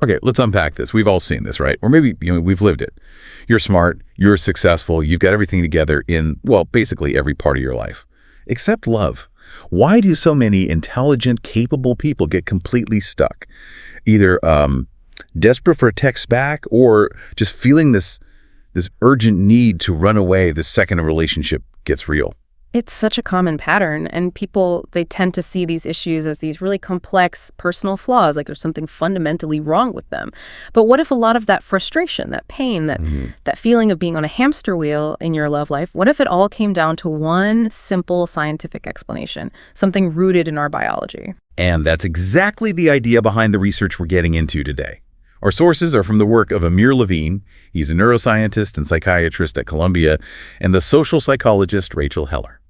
Okay, let's unpack this. We've all seen this, right? Or maybe we've lived it. You're smart, you're successful, you've got everything together in, well, basically every part of your life. Except love. Why do so many intelligent, capable people get completely stuck? Either desperate for a text back or just feeling this urgent need to run away the second a relationship gets real. It's such a common pattern, and people, they tend to see these issues as these really complex personal flaws, like there's something fundamentally wrong with them. But what if a lot of that frustration, that pain, that feeling of being on a hamster wheel in your love life, what if it all came down to one simple scientific explanation, something rooted in our biology? And that's exactly the idea behind the research we're getting into today. Our sources are from the work of Amir Levine. He's a neuroscientist and psychiatrist at Columbia, and the social psychologist Rachel Heller.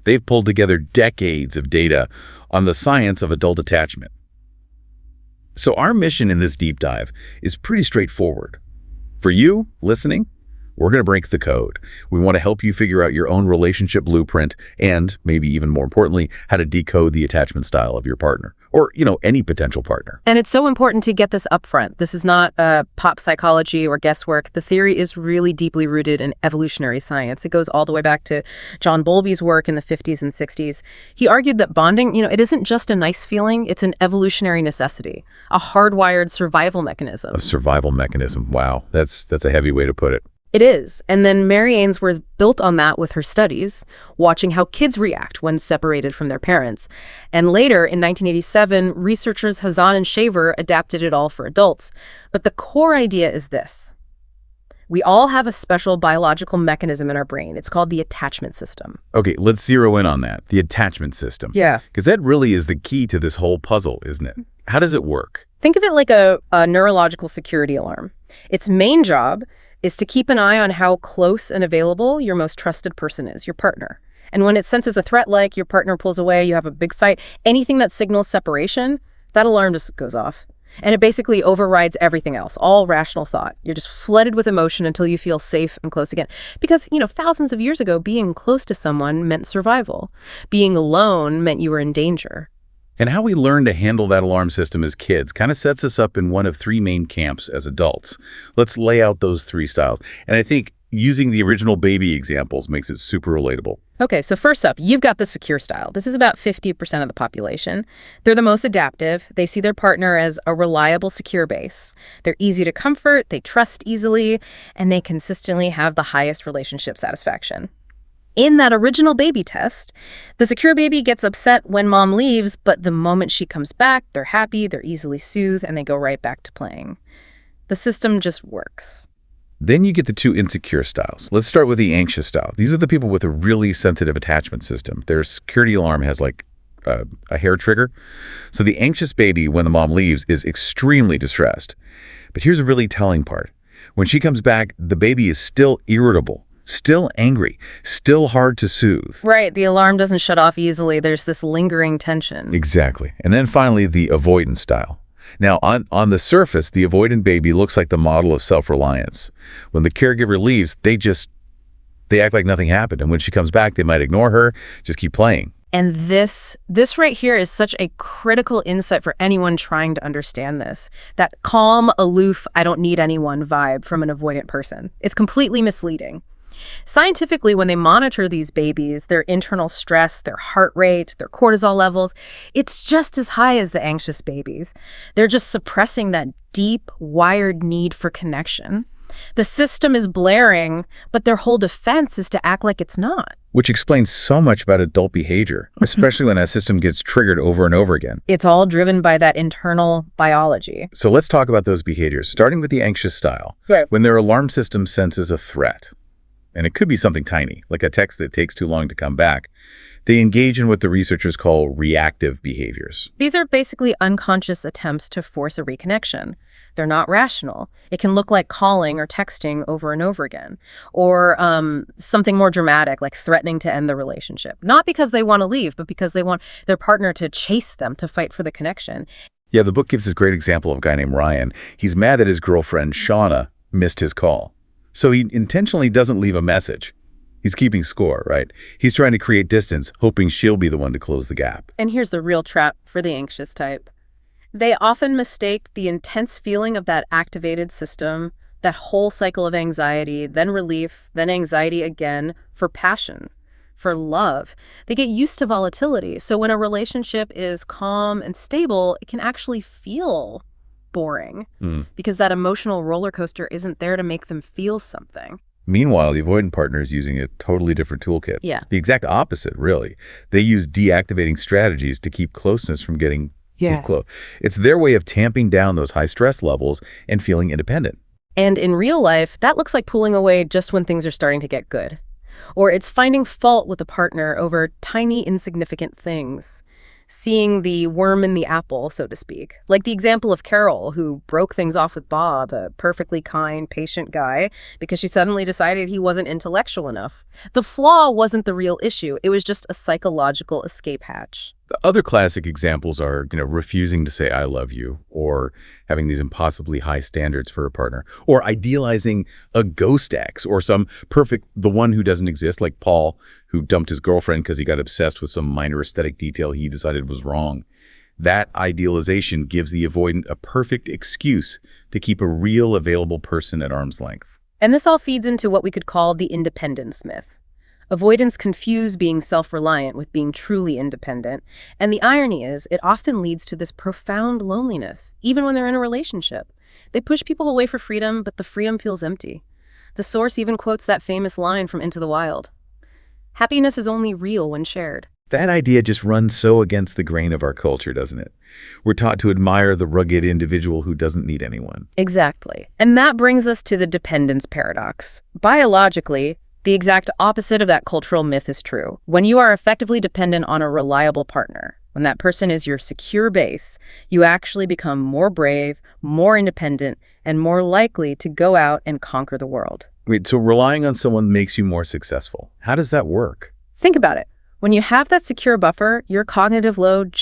They've pulled together decades of data on the science of adult attachment. So our mission in this deep dive is pretty straightforward. For you, listening, we're going to break the code. We want to help you figure out your own relationship blueprint and, maybe even more importantly, how to decode the attachment style of your partner or, any potential partner. And it's so important to get this up front. This is not pop psychology or guesswork. The theory is really deeply rooted in evolutionary science. It goes all the way back to John Bowlby's work in the 50s and 60s. He argued that bonding, it isn't just a nice feeling, it's an evolutionary necessity, a hardwired survival mechanism. A survival mechanism. Wow, that's a heavy way to put it. It is. And then Mary Ainsworth built on that with her studies, watching how kids react when separated from their parents. And later, in 1987, researchers Hazan and Shaver adapted it all for adults. But the core idea is this. We all have a special biological mechanism in our brain. It's called the attachment system. Okay, let's zero in on that, the attachment system. Yeah. Because that really is the key to this whole puzzle, isn't it? How does it work? Think of it like a neurological security alarm. Its main job is to keep an eye on how close and available your most trusted person is, your partner. And when it senses a threat, like your partner pulls away, you have a big fight, anything that signals separation, that alarm just goes off. And it basically overrides everything else, all rational thought. You're just flooded with emotion until you feel safe and close again. Because, thousands of years ago, being close to someone meant survival. Being alone meant you were in danger. And how we learn to handle that alarm system as kids kind of sets us up in one of three main camps as adults. Let's lay out those three styles. And I think using the original baby examples makes it super relatable. Okay, so first up, you've got the secure style. This is about 50% of the population. They're the most adaptive. They see their partner as a reliable, secure base. They're easy to comfort, they trust easily, and they consistently have the highest relationship satisfaction. In that original baby test, the secure baby gets upset when mom leaves, but the moment she comes back, they're happy, they're easily soothed, and they go right back to playing. The system just works. Then you get the two insecure styles. Let's start with the anxious style. These are the people with a really sensitive attachment system. Their security alarm has like a hair trigger. So the anxious baby, when the mom leaves, is extremely distressed. But here's a really telling part. When she comes back, the baby is still irritable. Still angry, still hard to soothe. Right, the alarm doesn't shut off easily. There's this lingering tension. Exactly. And then finally, the avoidant style. Now, on the surface, the avoidant baby looks like the model of self-reliance. When the caregiver leaves, they act like nothing happened. And when she comes back, they might ignore her, just keep playing. And this right here is such a critical insight for anyone trying to understand this. That calm, aloof, I don't need anyone vibe from an avoidant person. It's completely misleading. Scientifically, when they monitor these babies, their internal stress, their heart rate, their cortisol levels, it's just as high as the anxious babies. They're just suppressing that deep, wired need for connection. The system is blaring, but their whole defense is to act like it's not. Which explains so much about adult behavior, especially when that system gets triggered over and over again. It's all driven by that internal biology. So let's talk about those behaviors, starting with the anxious style. Right. When their alarm system senses a threat, and it could be something tiny, like a text that takes too long to come back, they engage in what the researchers call reactive behaviors. These are basically unconscious attempts to force a reconnection. They're not rational. It can look like calling or texting over and over again, or something more dramatic, like threatening to end the relationship. Not because they want to leave, but because they want their partner to chase them, to fight for the connection. Yeah, the book gives this great example of a guy named Ryan. He's mad that his girlfriend, Shauna, missed his call. So he intentionally doesn't leave a message. He's keeping score, right? He's trying to create distance, hoping she'll be the one to close the gap. And here's the real trap for the anxious type. They often mistake the intense feeling of that activated system, that whole cycle of anxiety, then relief, then anxiety again, for passion, for love. They get used to volatility. So when a relationship is calm and stable, it can actually feel boring because that emotional roller coaster isn't there to make them feel something. Meanwhile, the avoidant partner is using a totally different toolkit. Yeah. The exact opposite, really. They use deactivating strategies to keep closeness from getting too close. It's their way of tamping down those high stress levels and feeling independent. And in real life, that looks like pulling away just when things are starting to get good. Or it's finding fault with a partner over tiny, insignificant things. Seeing the worm in the apple, so to speak. Like the example of Carol, who broke things off with Bob, a perfectly kind, patient guy, because she suddenly decided he wasn't intellectual enough. The flaw wasn't the real issue. It was just a psychological escape hatch. The other classic examples are, refusing to say I love you, or having these impossibly high standards for a partner, or idealizing a ghost ex, or the one who doesn't exist, like Paul, who dumped his girlfriend because he got obsessed with some minor aesthetic detail he decided was wrong. That idealization gives the avoidant a perfect excuse to keep a real available person at arm's length. And this all feeds into what we could call the independence myth. Avoidants confuse being self-reliant with being truly independent, and the irony is it often leads to this profound loneliness, even when they're in a relationship. They push people away for freedom, but the freedom feels empty. The source even quotes that famous line from Into the Wild. Happiness is only real when shared. That idea just runs so against the grain of our culture, doesn't it? We're taught to admire the rugged individual who doesn't need anyone. Exactly. And that brings us to the dependence paradox. Biologically, the exact opposite of that cultural myth is true. When you are effectively dependent on a reliable partner, when that person is your secure base, you actually become more brave, more independent, and more likely to go out and conquer the world. Wait, so relying on someone makes you more successful. How does that work? Think about it. When you have that secure buffer, your cognitive load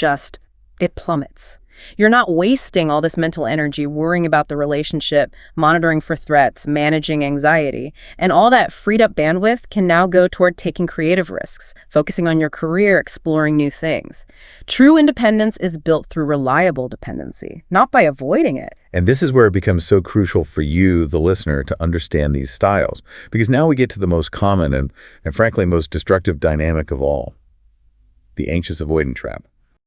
it plummets. You're not wasting all this mental energy worrying about the relationship, monitoring for threats, managing anxiety, and all that freed up bandwidth can now go toward taking creative risks, focusing on your career, exploring new things. True independence is built through reliable dependency, not by avoiding it. And this is where it becomes so crucial for you, the listener, to understand these styles. Because now we get to the most common and frankly, most destructive dynamic of all, the anxious avoidant trap.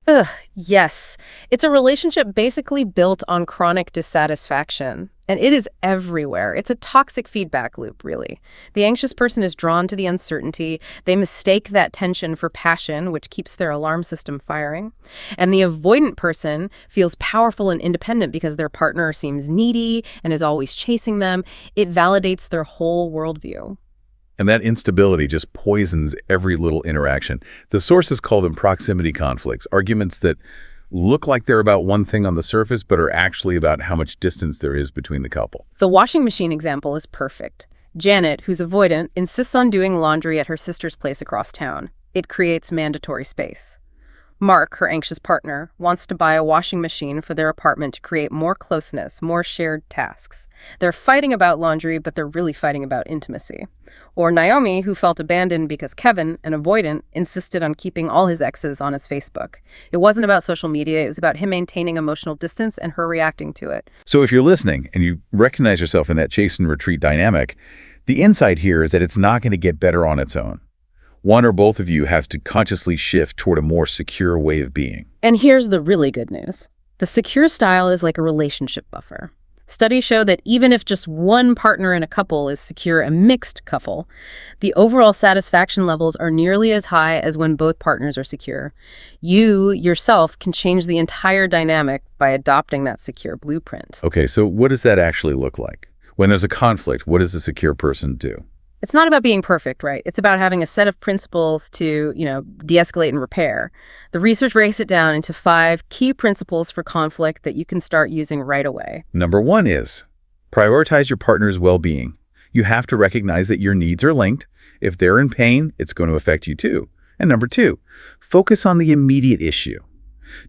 Ugh, yes. It's a relationship basically built on chronic dissatisfaction. And it is everywhere. It's a toxic feedback loop, really. The anxious person is drawn to the uncertainty. They mistake that tension for passion, which keeps their alarm system firing. And the avoidant person feels powerful and independent because their partner seems needy and is always chasing them. It validates their whole worldview. And that instability just poisons every little interaction. The sources call them proximity conflicts, arguments that look like they're about one thing on the surface, but are actually about how much distance there is between the couple. The washing machine example is perfect. Janet, who's avoidant, insists on doing laundry at her sister's place across town. It creates mandatory space. Mark, her anxious partner, wants to buy a washing machine for their apartment to create more closeness, more shared tasks. They're fighting about laundry, but they're really fighting about intimacy. Or Naomi, who felt abandoned because Kevin, an avoidant, insisted on keeping all his exes on his Facebook. It wasn't about social media, it was about him maintaining emotional distance and her reacting to it. So if you're listening and you recognize yourself in that chase and retreat dynamic, the insight here is that it's not going to get better on its own. One or both of you have to consciously shift toward a more secure way of being. And here's the really good news. The secure style is like a relationship buffer. Studies show that even if just one partner in a couple is secure, a mixed couple, the overall satisfaction levels are nearly as high as when both partners are secure. You, yourself, can change the entire dynamic by adopting that secure blueprint. Okay, so what does that actually look like? When there's a conflict, what does a secure person do? It's not about being perfect, right? It's about having a set of principles to, de-escalate and repair. The research breaks it down into 5 key principles for conflict that you can start using right away. Number 1 is prioritize your partner's well-being. You have to recognize that your needs are linked. If they're in pain, it's going to affect you too. And number 2, focus on the immediate issue.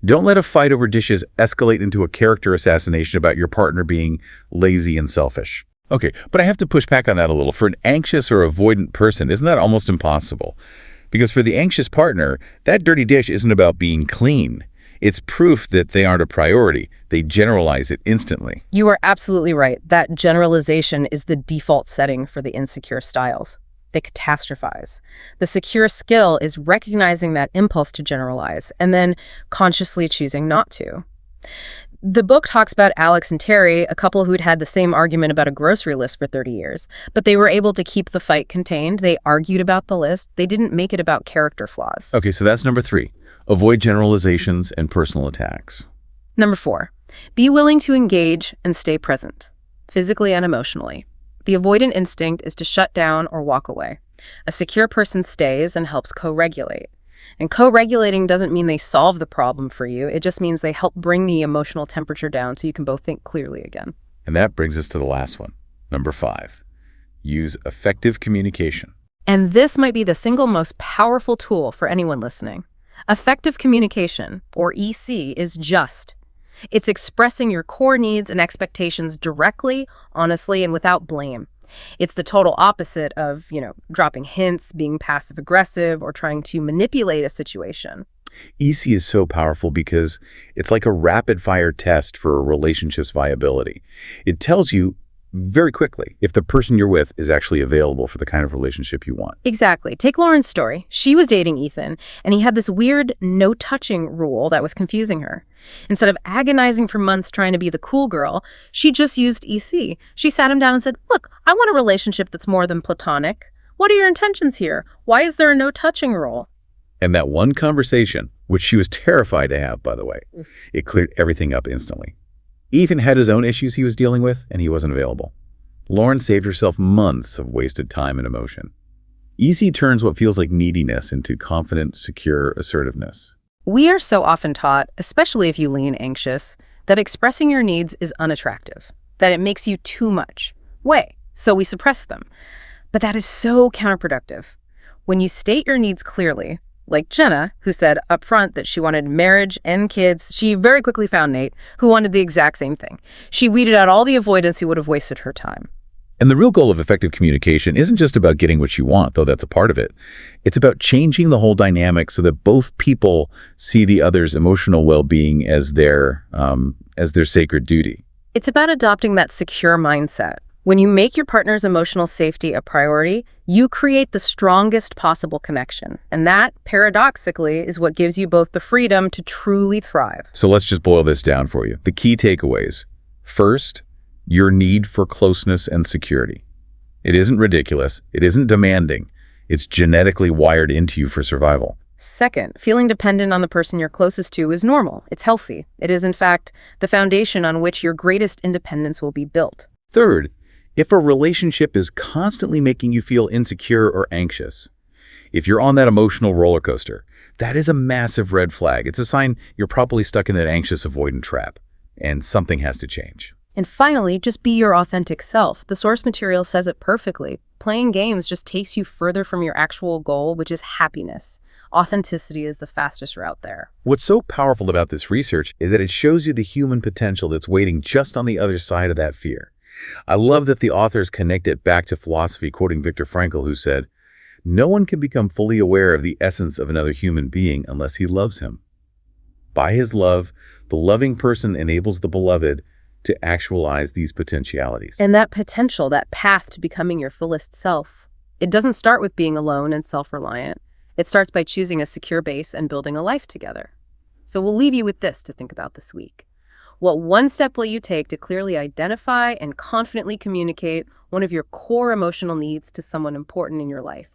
Don't let a fight over dishes escalate into a character assassination about your partner being lazy and selfish. Okay, but I have to push back on that a little. For an anxious or avoidant person, isn't that almost impossible? Because for the anxious partner, that dirty dish isn't about being clean. It's proof that they aren't a priority. They generalize it instantly. You are absolutely right. That generalization is the default setting for the insecure styles. They catastrophize. The secure skill is recognizing that impulse to generalize and then consciously choosing not to. The book talks about Alex and Terry, a couple who'd had the same argument about a grocery list for 30 years, but they were able to keep the fight contained. They argued about the list. They didn't make it about character flaws. Okay, so that's number 3. Avoid generalizations and personal attacks. Number 4, be willing to engage and stay present, physically and emotionally. The avoidant instinct is to shut down or walk away. A secure person stays and helps co-regulate. And co-regulating doesn't mean they solve the problem for you. It just means they help bring the emotional temperature down so you can both think clearly again. And that brings us to the last one. Number 5, use effective communication. And this might be the single most powerful tool for anyone listening. Effective communication, or EC, is just. It's expressing your core needs and expectations directly, honestly, and without blame. It's the total opposite of, dropping hints, being passive-aggressive, or trying to manipulate a situation. EC is so powerful because it's like a rapid-fire test for a relationship's viability. It tells you very quickly if the person you're with is actually available for the kind of relationship you want. Exactly. Take Lauren's story. She was dating Ethan, and he had this weird no-touching rule that was confusing her. Instead of agonizing for months trying to be the cool girl, she just used EC. She sat him down and said, "Look, I want a relationship that's more than platonic. What are your intentions here? Why is there a no-touching rule?" And that one conversation, which she was terrified to have, by the way, it cleared everything up instantly. Ethan had his own issues he was dealing with, and he wasn't available. Lauren saved herself months of wasted time and emotion. EC turns what feels like neediness into confident, secure assertiveness. We are so often taught, especially if you lean anxious, that expressing your needs is unattractive, that it makes you too much. So we suppress them. But that is so counterproductive. When you state your needs clearly, like Jenna, who said up front that she wanted marriage and kids, she very quickly found Nate, who wanted the exact same thing. She weeded out all the avoidance who would have wasted her time. And the real goal of effective communication isn't just about getting what you want, though that's a part of it. It's about changing the whole dynamic so that both people see the other's emotional well-being as their sacred duty. It's about adopting that secure mindset. When you make your partner's emotional safety a priority, you create the strongest possible connection. And that, paradoxically, is what gives you both the freedom to truly thrive. So let's just boil this down for you. The key takeaways. First, your need for closeness and security. It isn't ridiculous. It isn't demanding. It's genetically wired into you for survival. Second, feeling dependent on the person you're closest to is normal. It's healthy. It is, in fact, the foundation on which your greatest independence will be built. Third, if a relationship is constantly making you feel insecure or anxious, if you're on that emotional roller coaster, that is a massive red flag. It's a sign you're probably stuck in that anxious avoidant trap, and something has to change. And finally, just be your authentic self. The source material says it perfectly. Playing games just takes you further from your actual goal, which is happiness. Authenticity is the fastest route there. What's so powerful about this research is that it shows you the human potential that's waiting just on the other side of that fear. I love that the authors connect it back to philosophy, quoting Viktor Frankl, who said, "No one can become fully aware of the essence of another human being unless he loves him. By his love, the loving person enables the beloved to actualize these potentialities." And that potential, that path to becoming your fullest self, it doesn't start with being alone and self-reliant. It starts by choosing a secure base and building a life together. So we'll leave you with this to think about this week. What one step will you take to clearly identify and confidently communicate one of your core emotional needs to someone important in your life?